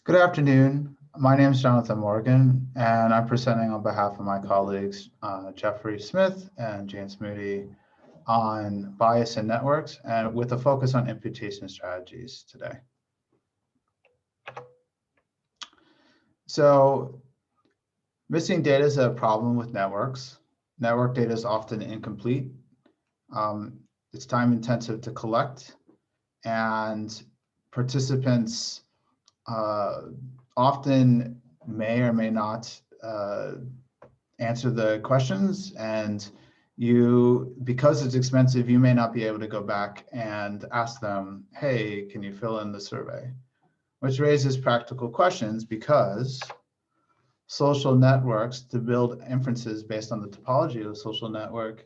Good afternoon. My name is Jonathan Morgan, and I'm presenting on behalf of my colleagues, Jeffrey Smith and James Moody, on bias in networks and with a focus on imputation strategies today. So missing data is a problem with networks. Network data is often incomplete. It's time intensive to collect, and participants often may or may not answer the questions, and because it's expensive, you may not be able to go back and ask them, hey, can you fill in the survey? Which raises practical questions, because social networks, to build inferences based on the topology of the social network,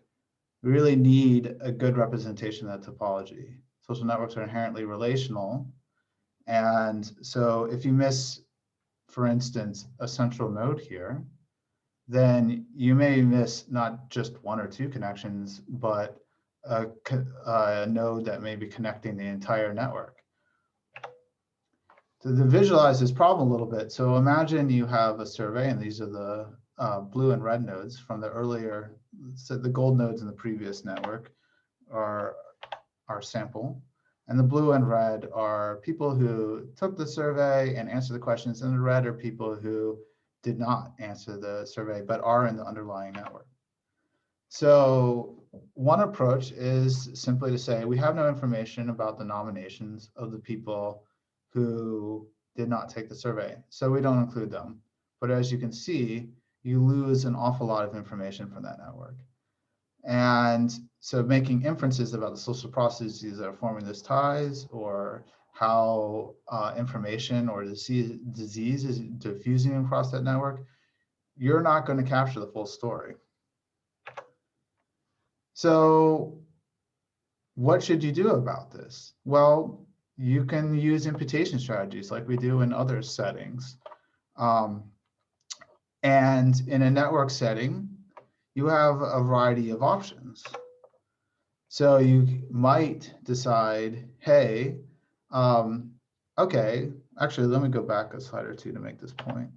really need a good representation of that topology. Social networks are inherently relational. And so if you miss, for instance, a central node here, then you may miss not just one or two connections, but a node that may be connecting the entire network. To visualize this problem a little bit, so imagine you have a survey, and these are the blue and red nodes from the earlier, so the gold nodes in the previous network are our sample. And the blue and red are people who took the survey and answered the questions, and the red are people who did not answer the survey but are in the underlying network. So one approach is simply to say we have no information about the nominations of the people who did not take the survey, so we don't include them. But as you can see, you lose an awful lot of information from that network. And so making inferences about the social processes that are forming those ties, or how information or disease is diffusing across that network, you're not going to capture the full story. So what should you do about this? Well, you can use imputation strategies like we do in other settings. And in a network setting, you have a variety of options. So you might decide, hey, okay, actually, let me go back a slide or two to make this point.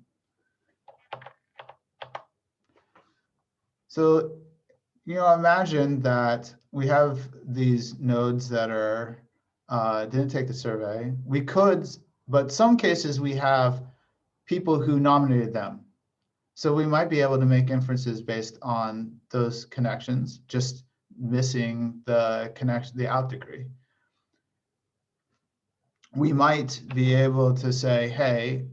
So, imagine that we have these nodes that are didn't take the survey. We could, but some cases we have people who nominated them. So we might be able to make inferences based on those connections, just missing the connection, the out degree. We might be able to say, hey,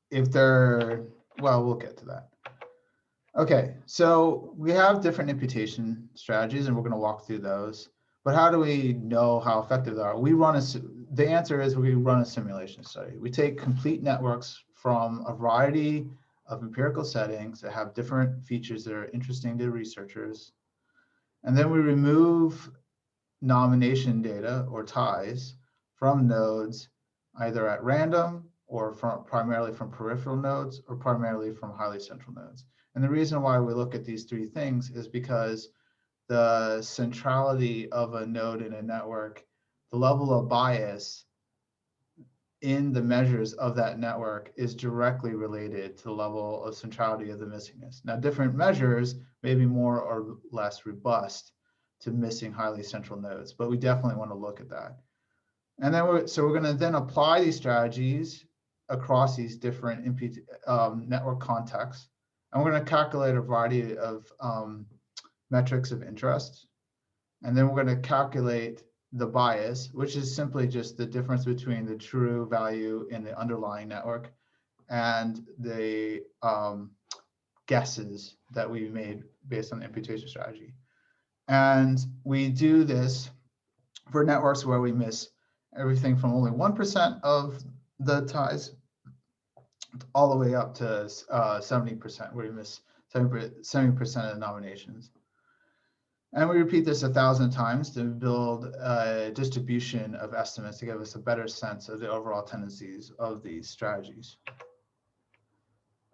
if they're, well, we'll get to that. Okay, so we have different imputation strategies, and we're going to walk through those. But how do we know how effective they are? The answer is we run a simulation study. We take complete networks from a variety of empirical settings that have different features that are interesting to researchers. And then we remove nomination data or ties from nodes, either at random or primarily from peripheral nodes or primarily from highly central nodes. And the reason why we look at these three things is because the centrality of a node in a network, the level of bias in the measures of that network is directly related to the level of centrality of the missingness. Now, different measures may be more or less robust to missing highly central nodes, but we definitely want to look at that. And then we're going to then apply these strategies across these different network contexts. And we're going to calculate a variety of metrics of interest. And then we're going to calculate the bias, which is simply just the difference between the true value in the underlying network and the guesses that we made based on the imputation strategy. And we do this for networks where we miss everything from only 1% of the ties all the way up to 70%, where we miss 70% of the nominations. And we repeat this 1,000 times to build a distribution of estimates to give us a better sense of the overall tendencies of these strategies.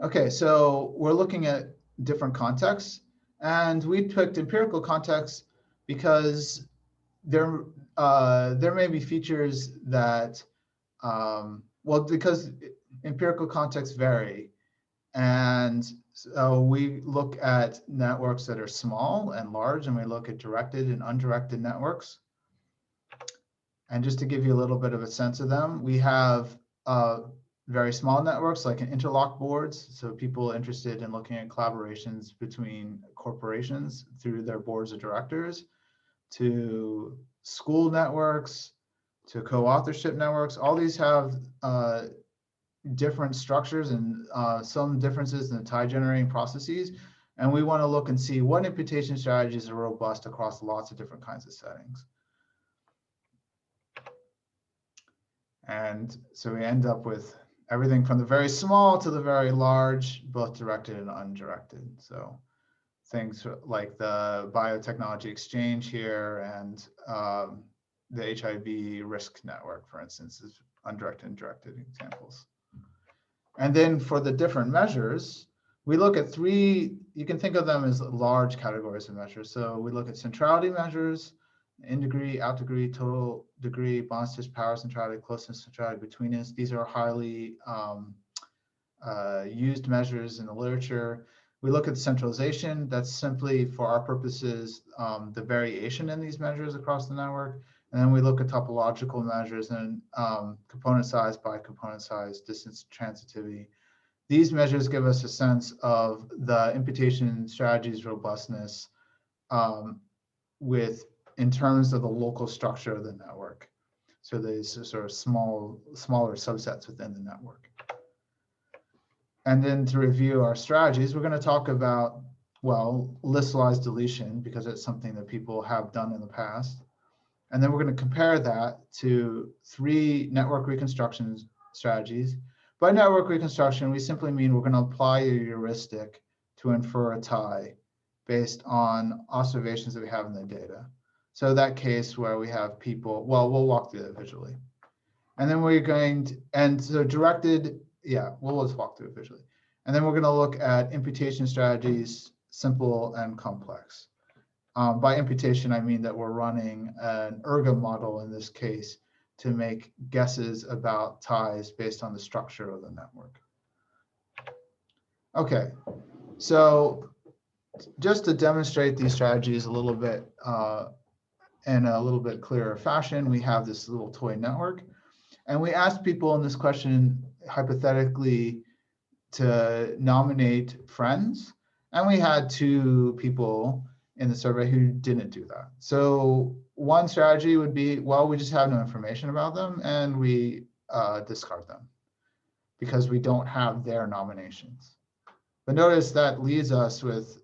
Okay, so we're looking at different contexts, and we picked empirical contexts because there may be features that well, because empirical contexts vary. And so we look at networks that are small and large, and we look at directed and undirected networks. And just to give you a little bit of a sense of them, we have very small networks like interlock boards. So people interested in looking at collaborations between corporations through their boards of directors, to school networks, to co-authorship networks. All these have different structures and some differences in the tie generating processes. And we want to look and see what imputation strategies are robust across lots of different kinds of settings. And so we end up with everything from the very small to the very large, both directed and undirected. So things like the biotechnology exchange here and the HIV risk network, for instance, is undirected and directed examples. And then for the different measures, we look at three, you can think of them as large categories of measures. So we look at centrality measures, in degree, out degree, total degree, bond stitch power centrality, closeness centrality between us. These are highly used measures in the literature. We look at centralization. That's simply, for our purposes, the variation in these measures across the network. And then we look at topological measures and component size by component size, distance transitivity. These measures give us a sense of the imputation strategies robustness in terms of the local structure of the network. So these are sort of smaller subsets within the network. And then to review our strategies, we're going to talk about, well, listwise deletion, because it's something that people have done in the past. And then we're going to compare that to 3 network reconstruction strategies. By network reconstruction, we simply mean we're going to apply a heuristic to infer a tie based on observations that we have in the data. So that case where we have people, well, we'll walk through that visually. And then we're going to, and so directed, yeah, well, let's walk through it visually. And then we're going to look at imputation strategies, simple and complex. By imputation, I mean that we're running an ergo model in this case to make guesses about ties based on the structure of the network. Okay, so just to demonstrate these strategies a little bit in a little bit clearer fashion, we have this little toy network. And we asked people in this question hypothetically to nominate friends. And we had 2 people in the survey who didn't do that. So one strategy would be, well, we just have no information about them and we discard them because we don't have their nominations. But notice that leaves us with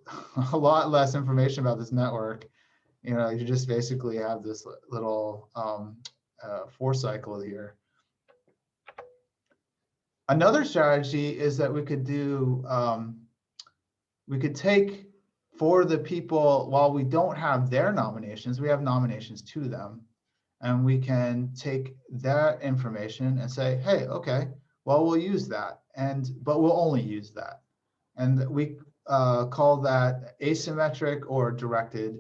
a lot less information about this network. You know, you just basically have this little 4 cycle here. Another strategy is that we could do, we could take for the people, while we don't have their nominations, we have nominations to them. And we can take that information and say, hey, okay, well, we'll use that. But we'll only use that. And we call that asymmetric or directed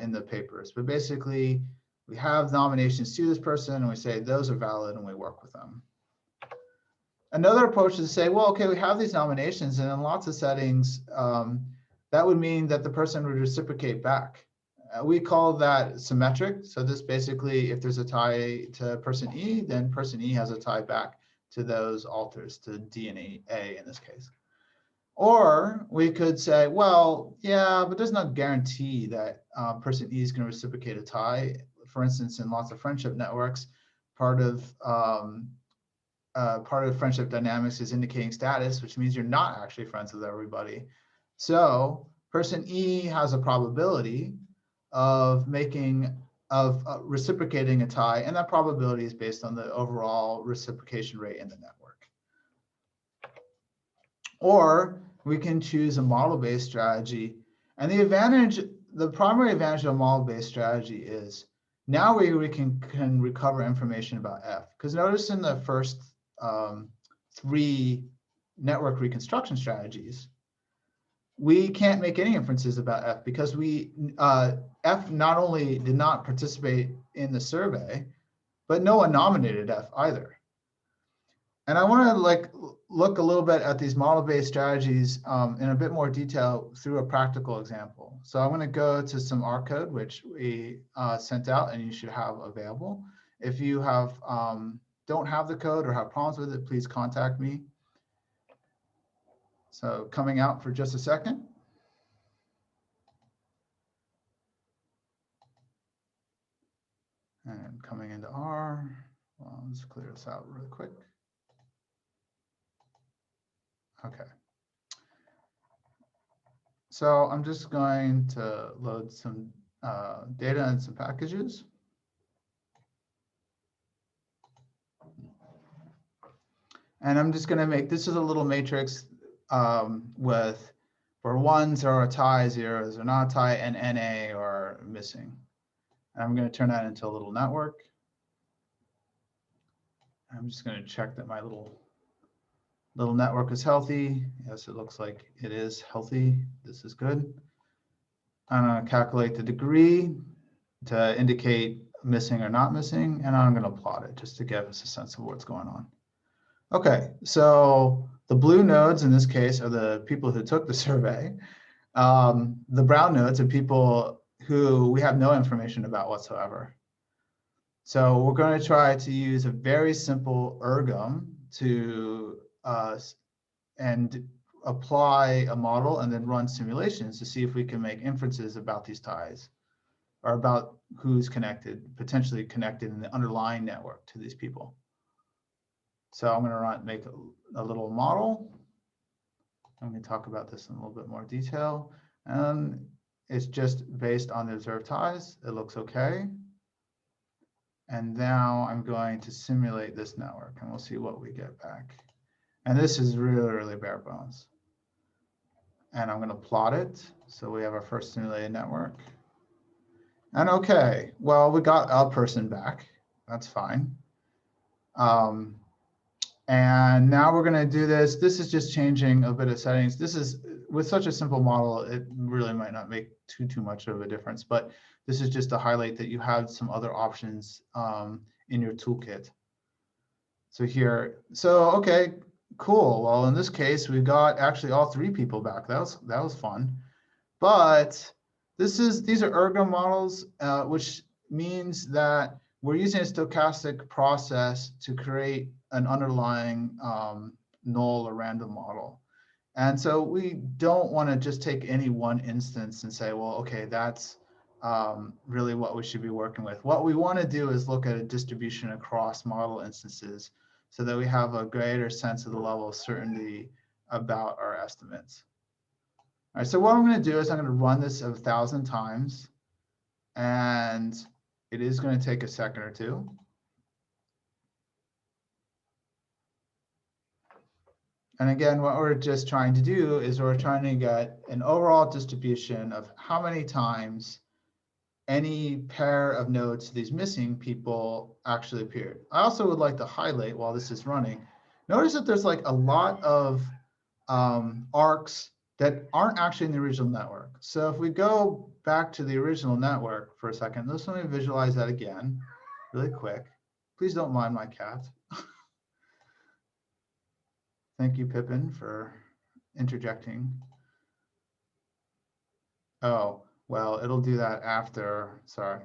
in the papers. But basically, we have nominations to this person and we say those are valid and we work with them. Another approach is to say, well, okay, we have these nominations, and in lots of settings, that would mean that the person would reciprocate back. We call that symmetric. So this basically, if there's a tie to person E, then person E has a tie back to those alters, to D and A in this case. Or we could say, well, yeah, but there's no guarantee that person E is going to reciprocate a tie. For instance, in lots of friendship networks, part of friendship dynamics is indicating status, which means you're not actually friends with everybody. So person E has a probability of reciprocating a tie, and that probability is based on the overall reciprocation rate in the network. Or we can choose a model-based strategy, and the primary advantage of a model-based strategy is now we can recover information about F. Because notice in the first 3 network reconstruction strategies, we can't make any inferences about F because F not only did not participate in the survey, but no one nominated F either. And I want to like look a little bit at these model-based strategies in a bit more detail through a practical example. So I'm going to go to some R code, which we sent out and you should have available. If you have don't have the code or have problems with it, please contact me. So coming out for just a second. And coming into R. Well, let's clear this out really quick. Okay. So I'm just going to load some data and some packages. And I'm just going to make, this is a little matrix with, for ones are a tie, zeros are not a tie, and NA are missing. And I'm going to turn that into a little network. I'm just going to check that my little network is healthy. Yes, it looks like it is healthy. This is good. I'm going to calculate the degree to indicate missing or not missing, and I'm going to plot it just to give us a sense of what's going on. Okay, so the blue nodes in this case are the people who took the survey. The brown nodes are people who we have no information about whatsoever. So we're going to try to use a very simple ergom to and apply a model and then run simulations to see if we can make inferences about these ties or about who's connected, potentially connected in the underlying network to these people. So I'm going to make a little model. I'm going to talk about this in a little bit more detail. And it's just based on the observed ties. It looks okay. And now I'm going to simulate this network, and we'll see what we get back. And this is really, really bare bones. And I'm going to plot it. So we have our first simulated network. And okay, well, we got a person back. That's fine. And now we're going to do this. This is just changing a bit of settings. This is, with such a simple model, it really might not make too much of a difference. But this is just to highlight that you have some other options in your toolkit. So here, so okay, cool. Well, in this case, we got actually all three people back. That was fun. But these are ergo models, which means that we're using a stochastic process to create an underlying null or random model. And so we don't want to just take any one instance and say, well, okay, that's really what we should be working with. What we want to do is look at a distribution across model instances so that we have a greater sense of the level of certainty about our estimates. All right, so what I'm going to do is I'm going to run this 1,000 times, and it is going to take a second or two. And again, what we're just trying to do is we're trying to get an overall distribution of how many times any pair of nodes to these missing people actually appeared. I also would like to highlight while this is running, notice that there's like a lot of arcs that aren't actually in the original network. So if we go back to the original network for a second, let's let me visualize that again really quick. Please don't mind my cat. Thank you, Pippin, for interjecting. Oh, well, it'll do that after, sorry.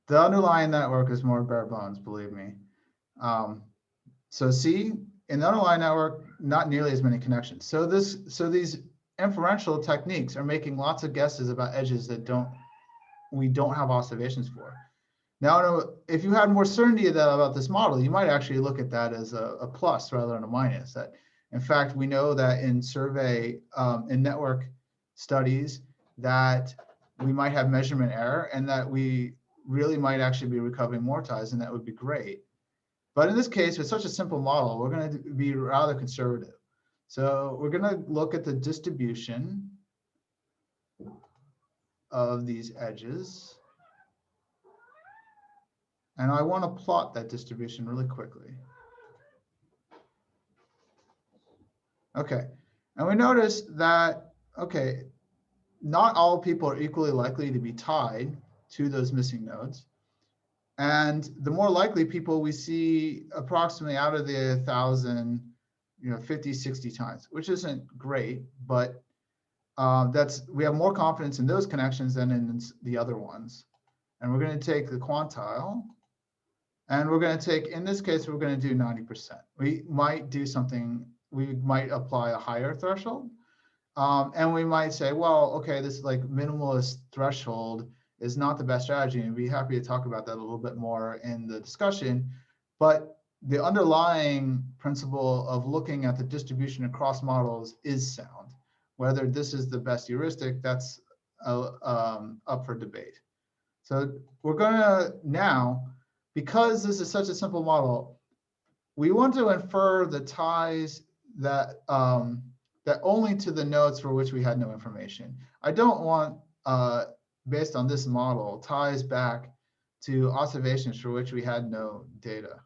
The underlying network is more bare bones, believe me. So see, in the underlying network, not nearly as many connections. So these inferential techniques are making lots of guesses about edges that we don't have observations for. Now, if you had more certainty about this model, you might actually look at that as a plus rather than a minus. That, in fact, we know that in survey, in network studies, that we might have measurement error and that we really might actually be recovering more ties, and that would be great. But in this case, with such a simple model, we're going to be rather conservative. So we're going to look at the distribution of these edges. And I want to plot that distribution really quickly. Okay, and we notice that, okay, not all people are equally likely to be tied to those missing nodes. And the more likely people we see approximately out of the 1,000, 50, 60 times, which isn't great, but we have more confidence in those connections than in the other ones. And we're going to take the quantile, and we're going to take, in this case, we're going to do 90%. We might do something, we might apply a higher threshold. And we might say, well, okay, this like minimalist threshold is not the best strategy, and we'd be happy to talk about that a little bit more in the discussion. But the underlying principle of looking at the distribution across models is sound. Whether this is the best heuristic, that's up for debate. So we're going to now, because this is such a simple model, we want to infer the ties that that only to the nodes for which we had no information. I don't want, based on this model, ties back to observations for which we had no data.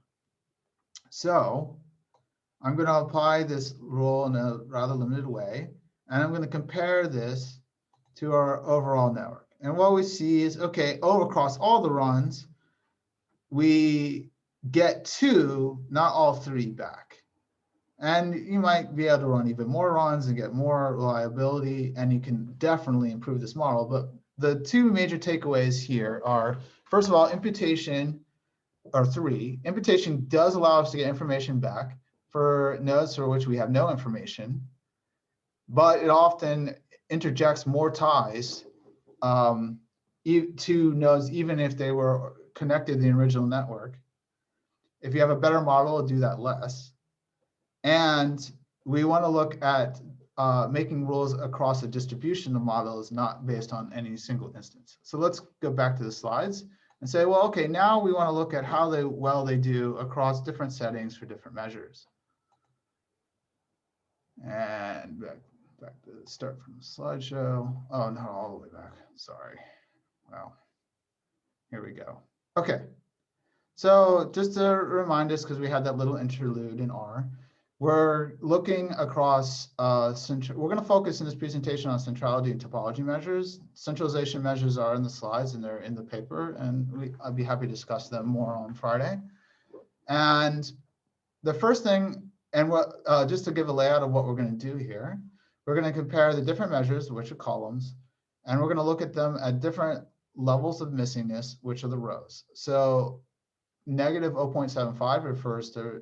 So I'm going to apply this rule in a rather limited way, and I'm going to compare this to our overall network. And what we see is, okay, across all the runs, we get 2, not all 3 back. And you might be able to run even more runs and get more reliability, and you can definitely improve this model. But the 2 major takeaways here are, first of all, imputation, or 3. Imputation does allow us to get information back for nodes for which we have no information, but it often interjects more ties to nodes, even if they were connected to the original network. If you have a better model, it'll do that less. And we want to look at making rules across a distribution of models, not based on any single instance. So let's go back to the slides and say, well, okay, now we want to look at how well they do across different settings for different measures. And back to start from the slideshow. Oh, not all the way back. Sorry. Well, here we go. Okay. So just to remind us, because we had that little interlude in R, we're looking across, we're going to focus in this presentation on centrality and topology measures. Centralization measures are in the slides and they're in the paper, and I'd be happy to discuss them more on Friday. And the first thing, and just to give a layout of what we're going to do here, we're going to compare the different measures, which are columns, and we're going to look at them at different levels of missingness, which are the rows. So negative 0.75 refers to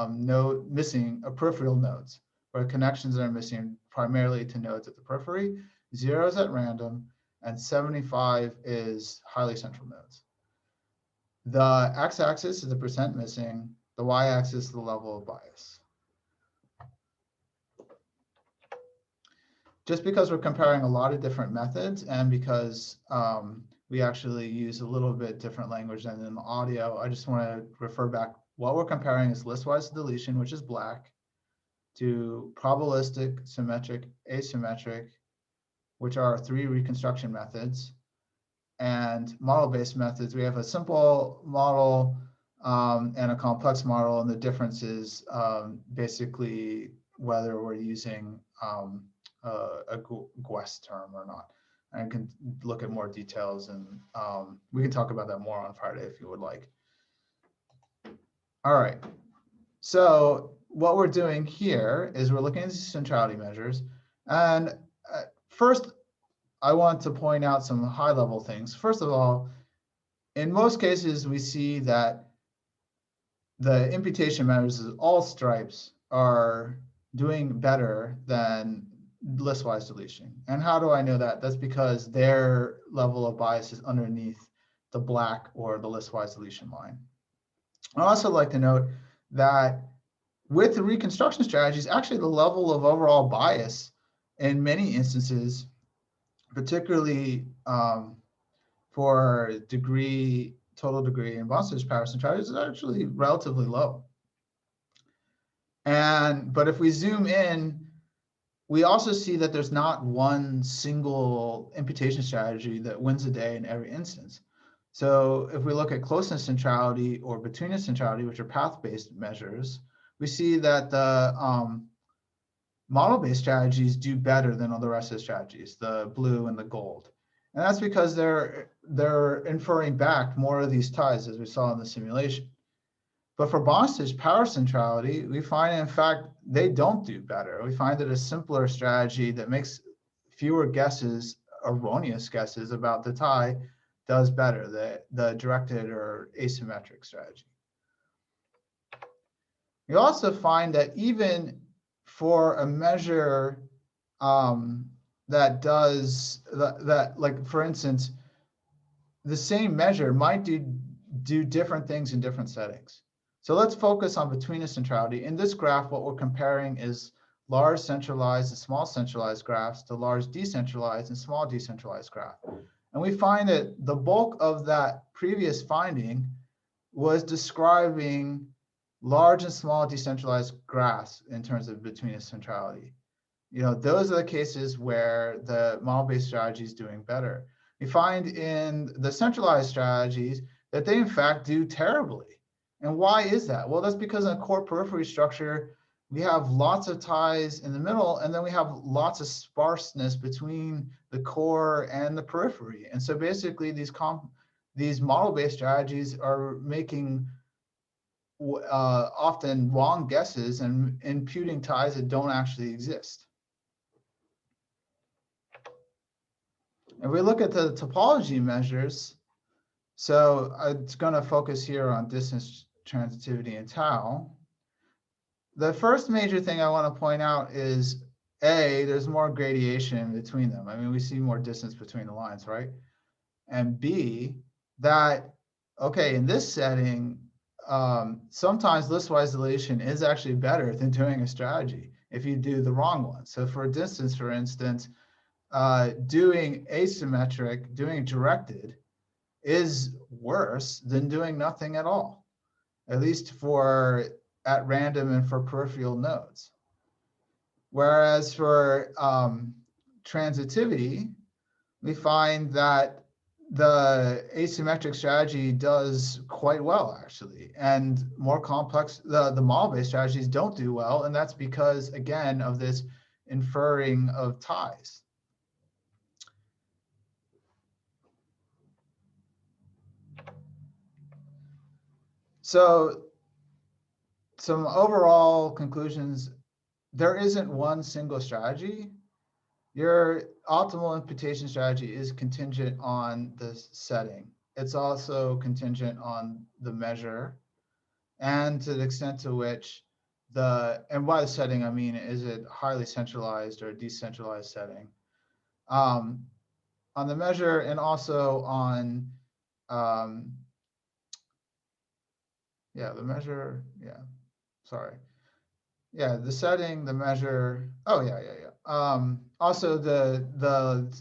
node missing peripheral nodes, where connections are missing primarily to nodes at the periphery. 0 is at random, and 75 is highly central nodes. The x-axis is the percent missing. The y-axis is the level of bias. Just because we're comparing a lot of different methods, and because we actually use a little bit different language than in the audio, I just want to refer back. What we're comparing is listwise deletion, which is black, to probabilistic, symmetric, asymmetric, which are 3 reconstruction methods, and model-based methods. We have a simple model and a complex model, and the difference is basically whether we're using a GWEST term or not. And can look at more details, and we can talk about that more on Friday if you would like. All right, so what we're doing here is we're looking at these centrality measures. And first, I want to point out some high-level things. First of all, in most cases, we see that the imputation measures, all stripes, are doing better than listwise deletion. And how do I know that? That's because their level of bias is underneath the black or the listwise deletion line. I'd also like to note that with the reconstruction strategies, actually the level of overall bias in many instances, particularly for total degree and bond power centralities, is actually relatively low. But if we zoom in, we also see that there's not one single imputation strategy that wins the day in every instance. So if we look at closeness centrality or betweenness centrality, which are path-based measures, we see that the model-based strategies do better than all the rest of the strategies, the blue and the gold. And that's because they're inferring back more of these ties as we saw in the simulation. But for bond-stage power centrality, we find, in fact, they don't do better. We find that a simpler strategy that makes fewer guesses, erroneous guesses about the tie, does better, the directed or asymmetric strategy. We also find that even for a measure that does, that like, for instance, the same measure might do different things in different settings. So let's focus on betweenist centrality. In this graph, what we're comparing is large centralized and small centralized graphs to large decentralized and small decentralized graph. And we find that the bulk of that previous finding was describing large and small decentralized graphs in terms of betweenist centrality. You know, those are the cases where the model-based strategy is doing better. We find in the centralized strategies that they in fact do terribly. And why is that? Well, that's because in a core periphery structure, we have lots of ties in the middle, and then we have lots of sparseness between the core and the periphery. And so basically these model-based strategies are making often wrong guesses and imputing ties that don't actually exist. If we look at the topology measures, so it's going to focus here on distance, transitivity, and tau. The first major thing I want to point out is A, there's more gradation between them. I mean, we see more distance between the lines, right? And B, that, okay, in this setting, sometimes listwise deletion is actually better than doing a strategy if you do the wrong one. So for distance, for instance, doing asymmetric, doing directed is worse than doing nothing at all, at least for at random and for peripheral nodes. Whereas for transitivity, we find that the asymmetric strategy does quite well, actually, and more complex, the model-based strategies don't do well, and that's because, again, of this inferring of ties. So some overall conclusions, there isn't one single strategy. Your optimal imputation strategy is contingent on the setting. It's also contingent on the measure and to the extent to which and by the setting, I mean, is it highly centralized or decentralized setting? On the measure and also on, yeah, the measure, yeah, sorry. Yeah, the setting, the measure, oh, yeah. Also the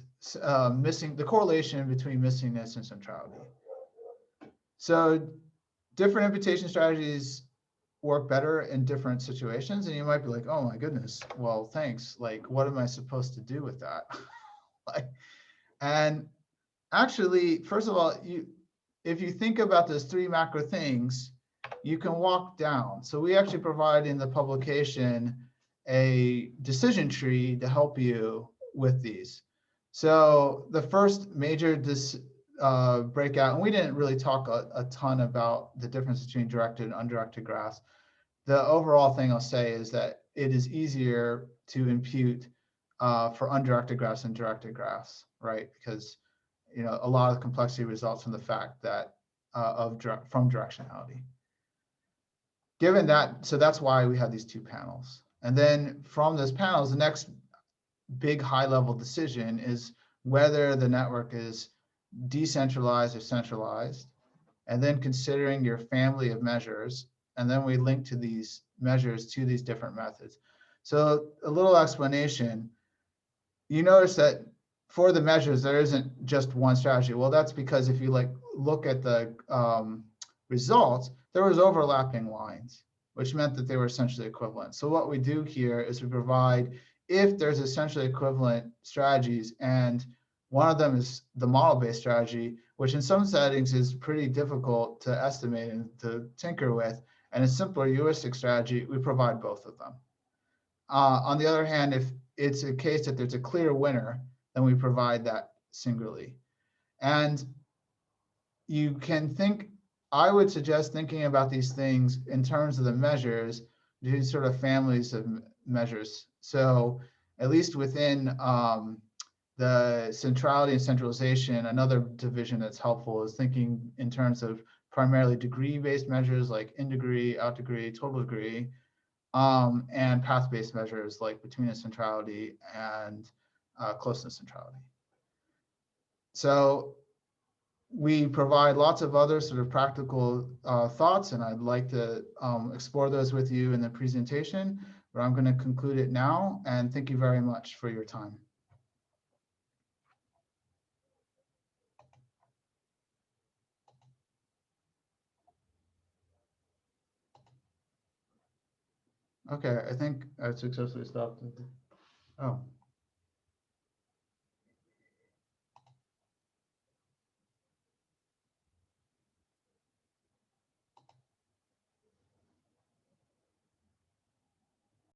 correlation between missingness and centrality. So different imputation strategies work better in different situations, and you might be like, oh my goodness, well, thanks. Like, what am I supposed to do with that? And actually, first of all, if you think about those three macro things, you can walk down. So we actually provide in the publication a decision tree to help you with these. So the first major breakout, and we didn't really talk a ton about the difference between directed and undirected graphs. The overall thing I'll say is that it is easier to impute for undirected graphs than directed graphs, right? Because a lot of the complexity results from the fact that from directionality. Given that, so that's why we have these two panels. And then from those panels, the next big high-level decision is whether the network is decentralized or centralized, and then considering your family of measures, and then we link to these measures to these different methods. So a little explanation, you notice that for the measures, there isn't just one strategy. Well, that's because if you look at the results, there was overlapping lines, which meant that they were essentially equivalent. So what we do here is we provide, if there's essentially equivalent strategies, and one of them is the model-based strategy, which in some settings is pretty difficult to estimate and to tinker with, and a simpler heuristic strategy, we provide both of them. On the other hand, if it's a case that there's a clear winner, then we provide that singularly. And you can think, I would suggest thinking about these things in terms of the measures, these sort of families of measures. So at least within the centrality and centralization, another division that's helpful is thinking in terms of primarily degree-based measures like in degree, out degree, total degree, and path-based measures like between centrality and closeness centrality. So we provide lots of other sort of practical thoughts, and I'd like to explore those with you in the presentation, but I'm going to conclude it now, and thank you very much for your time. Okay, I think I successfully stopped. Oh.